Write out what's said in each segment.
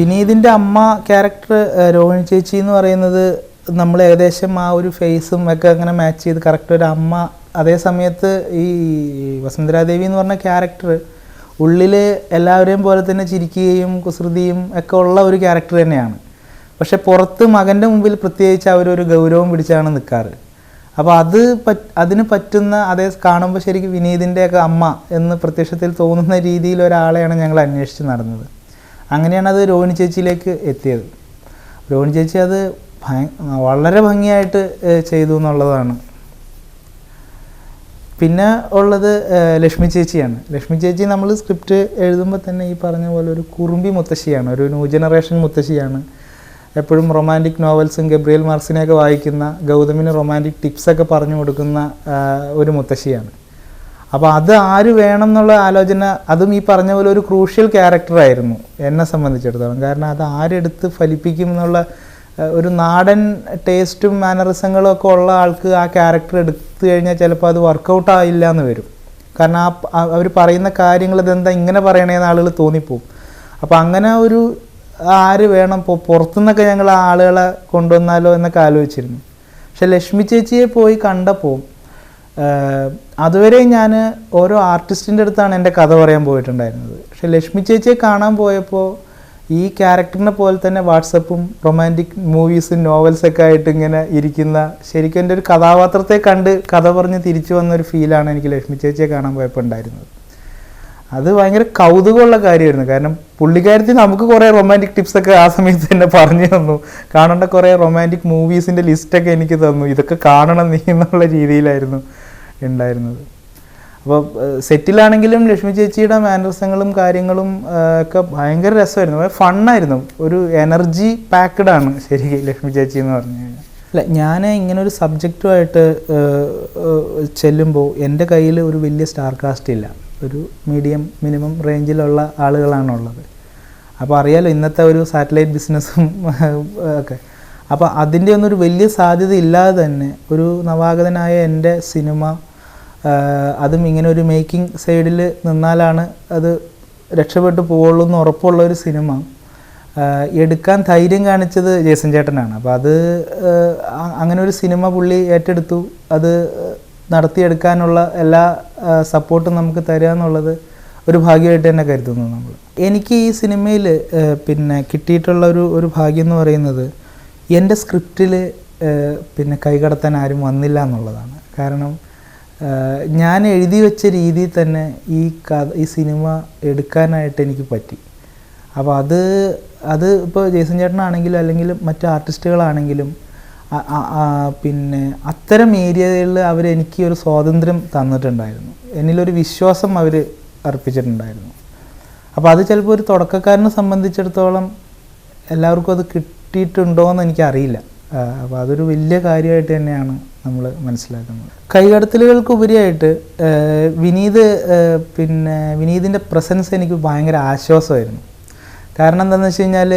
വിനീതിൻ്റെ അമ്മ ക്യാരക്ടർ രോഹിണി ചേച്ചി എന്ന് പറയുന്നത് നമ്മൾ ഏകദേശം ആ ഒരു ഫേസും ഒക്കെ അങ്ങനെ മാച്ച് ചെയ്ത് കറക്റ്റ് ഒരു അമ്മ. അതേ സമയത്ത് ഈ വസുന്ധരാദേവി എന്ന് പറഞ്ഞ ക്യാരക്ടർ ഉള്ളിൽ എല്ലാവരെയും പോലെ തന്നെ ചിരിക്കുകയും കുസൃതിയും ഒക്കെ ഉള്ള ഒരു ക്യാരക്ടർ തന്നെയാണ്. പക്ഷെ പുറത്ത് മകൻ്റെ മുമ്പിൽ പ്രത്യേകിച്ച് അവരൊരു ഗൗരവം പിടിച്ചാണ് നിൽക്കാറ്. അപ്പോൾ അതിന് പറ്റുന്ന അതേ കാണുമ്പോൾ ശരിക്കും വിനീതിൻ്റെയൊക്കെ അമ്മ എന്ന് പ്രത്യക്ഷത്തിൽ തോന്നുന്ന രീതിയിൽ ഒരാളെയാണ് ഞങ്ങൾ അന്വേഷിച്ച് നടന്നത്. അങ്ങനെയാണ് അത് രോഹിണി ചേച്ചിയിലേക്ക് എത്തിയത്. രോഹിണി ചേച്ചി അത് വളരെ ഭംഗിയായിട്ട് ചെയ്തു എന്നുള്ളതാണ്. പിന്നെ ഉള്ളത് ലക്ഷ്മി ചേച്ചിയാണ്. ലക്ഷ്മി ചേച്ചി നമ്മൾ സ്ക്രിപ്റ്റ് എഴുതുമ്പോൾ തന്നെ ഈ പറഞ്ഞ പോലെ ഒരു കുറുമ്പി മുത്തശ്ശിയാണ്, ഒരു ന്യൂ ജനറേഷൻ മുത്തശ്ശിയാണ്. എപ്പോഴും റൊമാൻറ്റിക് നോവൽസും ഗബ്രിയേൽ മാർസിനെയൊക്കെ വായിക്കുന്ന, ഗൗതമിന് റൊമാൻറ്റിക് ടിപ്സൊക്കെ പറഞ്ഞു കൊടുക്കുന്ന ഒരു മുത്തശ്ശിയാണ്. അപ്പോൾ അത് ആര് വേണം എന്നുള്ള ആലോചന, അതും ഈ പറഞ്ഞ പോലെ ഒരു ക്രൂഷ്യൽ ക്യാരക്ടറായിരുന്നു എന്നെ സംബന്ധിച്ചിടത്തോളം. കാരണം അത് ആരെടുത്ത് ഫലിപ്പിക്കും എന്നുള്ള ഒരു നാടൻ ടേസ്റ്റും മാനറിസങ്ങളും ഒക്കെ ഉള്ള ആൾക്ക് ആ ക്യാരക്ടർ എടുത്തു കഴിഞ്ഞാൽ ചിലപ്പോൾ അത് വർക്കൗട്ട് ആയില്ല എന്ന് വരും. കാരണം അവർ പറയുന്ന കാര്യങ്ങൾ ഇതെന്താ ഇങ്ങനെ പറയണേന്ന് ആളുകൾ തോന്നിപ്പോവും. അപ്പോൾ അങ്ങനെ ഒരു ആര് വേണം, പുറത്തുനിന്നൊക്കെ ഞങ്ങൾ ആളുകളെ കൊണ്ടുവന്നാലോ എന്നൊക്കെ ആലോചിച്ചിരുന്നു. പക്ഷെ ലക്ഷ്മി ചേച്ചിയെ പോയി കണ്ടപ്പോൾ അതുവരെ ഞാൻ ഓരോ ആർട്ടിസ്റ്റിൻ്റെ അടുത്താണ് എൻ്റെ കഥ പറയാൻ പോയിട്ടുണ്ടായിരുന്നത്. പക്ഷെ ലക്ഷ്മി ചേച്ചിയെ കാണാൻ പോയപ്പോൾ ഈ ക്യാരക്ടറിനെ പോലെ തന്നെ വാട്സപ്പും റൊമാൻറ്റിക് മൂവീസും നോവൽസൊക്കെ ആയിട്ട് ഇങ്ങനെ ഇരിക്കുന്ന, ശരിക്കും എൻ്റെ ഒരു കഥാപാത്രത്തെ കണ്ട് കഥ പറഞ്ഞ് തിരിച്ചു വന്നൊരു ഫീലാണ് എനിക്ക് ലക്ഷ്മി ചേച്ചിയെ കാണാൻ പോയപ്പോൾ ഉണ്ടായിരുന്നത്. അത് ഭയങ്കര കൗതുകമുള്ള കാര്യമായിരുന്നു. കാരണം പുള്ളിക്കാരത്തി നമുക്ക് കുറേ റൊമാൻറ്റിക് ടിപ്സൊക്കെ ആ സമയത്ത് തന്നെ പറഞ്ഞു തന്നു. കാണേണ്ട കുറേ റൊമാൻറ്റിക് മൂവീസിൻ്റെ ലിസ്റ്റൊക്കെ എനിക്ക് തന്നു. ഇതൊക്കെ കാണണം നീ എന്നുള്ള രീതിയിലായിരുന്നു ഉണ്ടായിരുന്നത്. അപ്പോൾ സെറ്റിലാണെങ്കിലും ലക്ഷ്മി ചേച്ചിയുടെ മാനറിസങ്ങളും കാര്യങ്ങളും ഒക്കെ ഭയങ്കര രസമായിരുന്നു, ഫണ്ണായിരുന്നു. ഒരു എനർജി പാക്ക്ഡാണ് ശരിക്കും ലക്ഷ്മി ചേച്ചി എന്ന് പറഞ്ഞു കഴിഞ്ഞാൽ. അല്ല, ഞാൻ ഇങ്ങനെ ഒരു സബ്ജക്റ്റുമായിട്ട് ചെല്ലുമ്പോൾ എൻ്റെ കയ്യിൽ ഒരു വലിയ സ്റ്റാർ കാസ്റ്റ് ഇല്ല. ഒരു മീഡിയം മിനിമം റേഞ്ചിലുള്ള ആളുകളാണുള്ളത്. അപ്പോൾ അറിയാലോ ഇന്നത്തെ ഒരു സാറ്റലൈറ്റ് ബിസിനസ്സും ഒക്കെ. അപ്പോൾ അതിൻ്റെ ഒന്നും ഒരു വലിയ സാധ്യത ഇല്ലാതെ തന്നെ ഒരു നവാഗതനായ എൻ്റെ സിനിമ, അതും ഇങ്ങനെ ഒരു മേക്കിംഗ് സൈഡിൽ നിന്നാലാണ് അത് രക്ഷപ്പെട്ടു പോവുള്ളൂ എന്ന് ഉറപ്പുള്ള ഒരു സിനിമ എടുക്കാൻ ധൈര്യം കാണിച്ചത് ജേസൺ ചേട്ടനാണ്. അപ്പോൾ അത് അങ്ങനെ ഒരു സിനിമ പുള്ളി ഏറ്റെടുത്തു. അത് നടത്തിയെടുക്കാനുള്ള എല്ലാ സപ്പോർട്ടും നമുക്ക് തരിക എന്നുള്ളത് ഒരു ഭാഗ്യമായിട്ട് തന്നെ കരുതുന്നു നമ്മൾ. എനിക്ക് ഈ സിനിമയിൽ പിന്നെ കിട്ടിയിട്ടുള്ള ഒരു ഭാഗ്യം എന്ന് പറയുന്നത് എൻ്റെ സ്ക്രിപ്റ്റിൽ പിന്നെ കൈകടത്താൻ ആരും വന്നില്ല എന്നുള്ളതാണ്. കാരണം ഞാൻ എഴുതി വെച്ച രീതിയിൽ തന്നെ ഈ സിനിമ എടുക്കാനായിട്ട് എനിക്ക് പറ്റി. അപ്പോൾ അത് ഇപ്പോൾ ജേസൺ ചേട്ടനാണെങ്കിലും അല്ലെങ്കിൽ മറ്റ് ആർട്ടിസ്റ്റുകളാണെങ്കിലും പിന്നെ അത്തരം ഏരിയകളിൽ അവരെനിക്ക് ഒരു സ്വാതന്ത്ര്യം തന്നിട്ടുണ്ടായിരുന്നു. എന്നിലൊരു വിശ്വാസം അവർ അർപ്പിച്ചിട്ടുണ്ടായിരുന്നു. അപ്പോൾ അത് ചിലപ്പോൾ ഒരു തുടക്കക്കാരനെ സംബന്ധിച്ചിടത്തോളം എല്ലാവർക്കും അത് കിട്ടിയിട്ടുണ്ടോ എന്ന് എനിക്കറിയില്ല. അപ്പോൾ അതൊരു വലിയ കാര്യമായിട്ട് തന്നെയാണ് നമ്മൾ മനസ്സിലാക്കുന്നത്. കൈകടത്തലുകൾക്കുപരിയായിട്ട് വിനീതിൻ്റെ പ്രസൻസ് എനിക്ക് ഭയങ്കര ആശ്വാസമായിരുന്നു. കാരണം എന്താണെന്ന് വെച്ച് കഴിഞ്ഞാൽ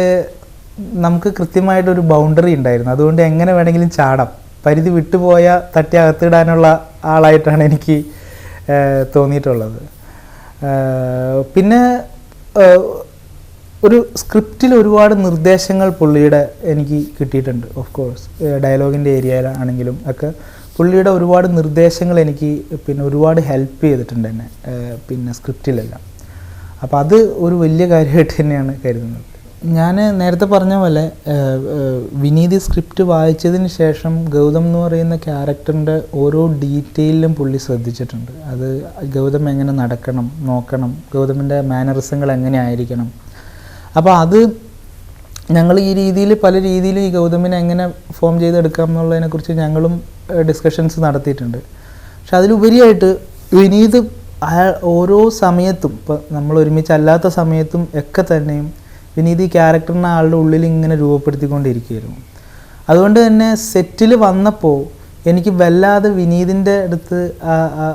നമുക്ക് കൃത്യമായിട്ടൊരു ബൗണ്ടറി ഉണ്ടായിരുന്നു. അതുകൊണ്ട് എങ്ങനെ വേണമെങ്കിലും ചാടാം. പരിധി വിട്ടുപോയാൽ തട്ടി അകത്തിടാനുള്ള ആളായിട്ടാണ് എനിക്ക് തോന്നിയിട്ടുള്ളത്. പിന്നെ ഒരു സ്ക്രിപ്റ്റിൽ ഒരുപാട് നിർദ്ദേശങ്ങൾ പുള്ളിയുടെ എനിക്ക് കിട്ടിയിട്ടുണ്ട്. ഓഫ് കോഴ്സ് ഡയലോഗിൻ്റെ ഏരിയയിലാണെങ്കിലും ഒക്കെ പുള്ളിയുടെ ഒരുപാട് നിർദ്ദേശങ്ങൾ എനിക്ക് പിന്നെ ഒരുപാട് ഹെൽപ്പ് ചെയ്തിട്ടുണ്ട് എന്നെ പിന്നെ സ്ക്രിപ്റ്റിലെല്ലാം. അപ്പോൾ അത് ഒരു വലിയ കാര്യമായിട്ട് തന്നെയാണ് കരുതുന്നത്. ഞാൻ നേരത്തെ പറഞ്ഞ പോലെ വിനീത് സ്ക്രിപ്റ്റ് വായിച്ചതിന് ശേഷം ഗൗതം എന്ന് പറയുന്ന ക്യാരക്ടറിൻ്റെ ഓരോ ഡീറ്റെയിലും പുള്ളി ശ്രദ്ധിച്ചിട്ടുണ്ട്. അത് ഗൗതം എങ്ങനെ നടക്കണം, നോക്കണം, ഗൗതമിൻ്റെ മാനറിസങ്ങൾ എങ്ങനെ ആയിരിക്കണം. അപ്പോൾ അത് ഞങ്ങൾ ഈ രീതിയിൽ പല രീതിയിലും ഈ ഗൗതമിനെ എങ്ങനെ ഫോം ചെയ്തെടുക്കാം എന്നുള്ളതിനെക്കുറിച്ച് ഞങ്ങളും ഡിസ്കഷൻസ് നടത്തിയിട്ടുണ്ട്. പക്ഷെ അതിലുപരിയായിട്ട് വിനീത് ഓരോ സമയത്തും, ഇപ്പോൾ നമ്മൾ ഒരുമിച്ചല്ലാത്ത സമയത്തും ഒക്കെ തന്നെയും വിനീത് ഈ ക്യാരക്ടറിനെ ആളുടെ ഉള്ളിൽ ഇങ്ങനെ രൂപപ്പെടുത്തിക്കൊണ്ടിരിക്കുകയായിരുന്നു. അതുകൊണ്ട് തന്നെ സെറ്റിൽ വന്നപ്പോൾ എനിക്ക് വല്ലാതെ വിനീതിൻ്റെ അടുത്ത്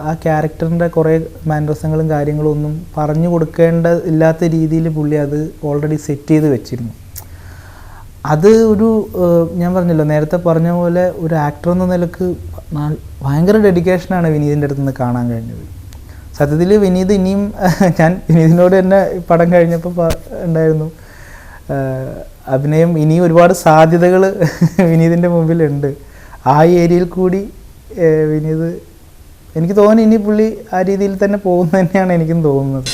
ആ ക്യാരക്ടറിൻ്റെ കുറേ മാനറിസങ്ങളും കാര്യങ്ങളും ഒന്നും പറഞ്ഞു കൊടുക്കേണ്ട ഇല്ലാത്ത രീതിയിൽ പുള്ളി അത് ഓൾറെഡി സെറ്റ് ചെയ്ത് വെച്ചിരുന്നു. അത് ഒരു ഞാൻ പറഞ്ഞല്ലോ നേരത്തെ പറഞ്ഞ പോലെ ഒരു ആക്ടർ എന്ന നിലക്ക് ഭയങ്കര ഡെഡിക്കേഷനാണ് വിനീതിൻ്റെ അടുത്ത് നിന്ന് കാണാൻ കഴിഞ്ഞത്. സത്യത്തിൽ വിനീത് ഇനിയും ഞാൻ വിനീതിനോട് തന്നെ പടം കഴിഞ്ഞപ്പോൾ ഉണ്ടായിരുന്നു, അഭിനയം ഇനിയും ഒരുപാട് സാധ്യതകൾ വിനീതിൻ്റെ മുമ്പിലുണ്ട്. ആ ഏരിയയിൽ കൂടി വിനീത് എനിക്ക് തോന്നുന്നു ഇനി പുള്ളി ആ രീതിയിൽ തന്നെ പോകുന്നത് തന്നെയാണ് എനിക്കും തോന്നുന്നത്.